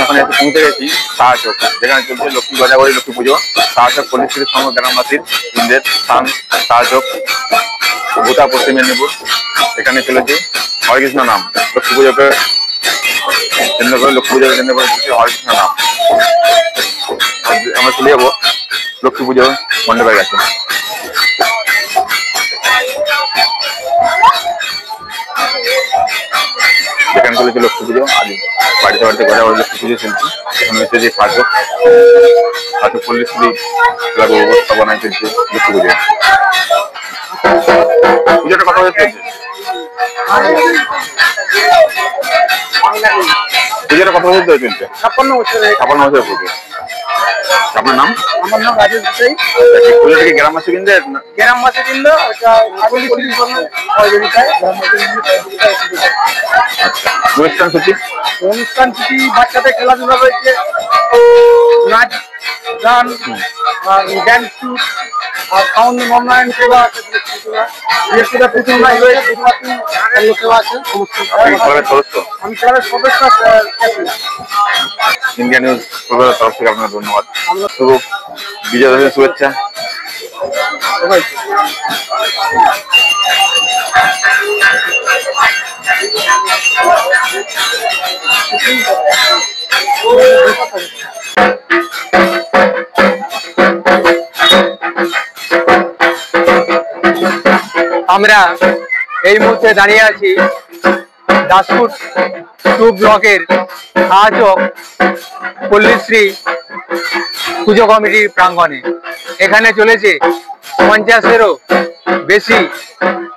এখন একটু পৌঁছে গেছি শাহচক, যেখানে চলছে লক্ষ্মী গজাগরি লক্ষ্মী পুজো। শাহচক পল্লীশ্রীর সঙ্গে গ্রামবাসীর বৃন্দের স্থান শাহচক, গোটা পশ্চিম মেদিনীপুর। এখানে চলেছে হরেকৃষ্ণ নাম। লক্ষ্মী পুজোকে কেন্দ্র করে, লক্ষ্মী পুজোকে কেন্দ্র করে চলছে হরেকৃষ্ণ নাম। আমরা চলে যাবো লক্ষ্মী পুজো মণ্ডপের কাছে। যেখানে চলেছে লক্ষ্মী পুজো, আজ বাড়িতে বাড়িতে গজাগরি লক্ষ্মী পুজো চলছে। এখানে হচ্ছে যে শাহচক পল্লীশ্রী ক্লাবের ব্যবস্থাপনায় চলছে লক্ষ্মী পুজো। পুজোটা কত বছর চলছে? পুজোটা কত বছর ধরে চলছে? 56 বছর। 56 বছর পুজো। আপনার নাম? আমার নাম রাজেশ দেশাই। পুজোটা কি গ্রামবাসী বৃন্দের? গ্রামবাসী বৃন্দ, এটা পল্লীশ্রীর জন্য সহযোগিতায় অনুষ্ঠান সূচি বাচ্চাদের খেলাধুলা রয়েছে, নাচ গান আর ড্যান্স আর সাউন্ড মনোনয়ন সেবা আছে, পুতুল নাচ রয়েছে, সেবা আছে। আমি ক্লাবের সদস্য। ইন্ডিয়া নিউজ কলকাতার তরফ থেকে আপনার ধন্যবাদ। শুভ বিজয়া দশমীর শুভেচ্ছা। আমরা এই মুহূর্তে দাঁড়িয়ে আছি দাসপুর 2 ব্লকের শাহচক পল্লীশ্রী পুজো কমিটির প্রাঙ্গণে। এখানে চলেছে 50-এরও বেশি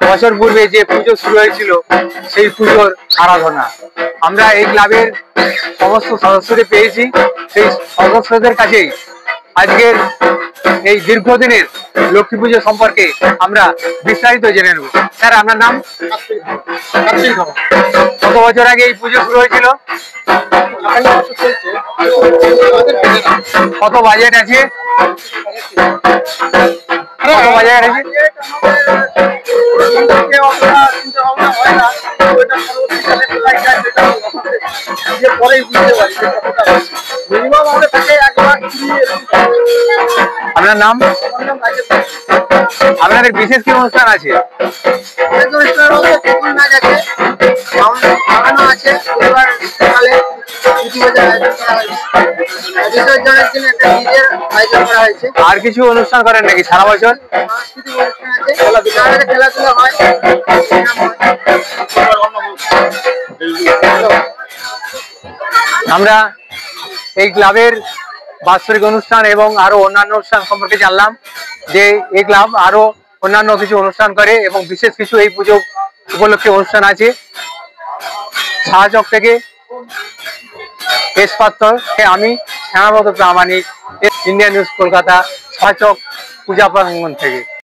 বছর পূর্বে যে পুজো শুরু হয়েছিল সেই পুজোর আরাধনা। আমরা এই ক্লাবের সমস্ত সদস্যদের পেয়েছি। সেই সদস্যদের কাছেই আজকের এই দীর্ঘদিনের লক্ষ্মী পুজো সম্পর্কে আমরা বিস্তারিত জেনে নেব। স্যার, আপনার নাম? কত বছর আগে এই পুজো শুরু হয়েছিল? কত বাজেট আছে? কত বাজেট আছে? আপনার নাম? আপনাদের বিশেষ কি অনুষ্ঠান আছে? আর কিছু অনুষ্ঠান করেন নাকি সারা বছর? আমরা এই ক্লাবের বাৎসরিক অনুষ্ঠান এবং আরো অন্যান্য অনুষ্ঠান সম্পর্কে জানলাম যে এই ক্লাব আরো অন্যান্য কিছু অনুষ্ঠান করে এবং বিশেষ কিছু এই পুজো উপলক্ষে অনুষ্ঠান আছে। শাহচক থেকে আমি শ্যামাপদ প্রামাণিক, ইন্ডিয়া নিউজ কলকাতা, শাহচক পূজা প্রাঙ্গণ থেকে।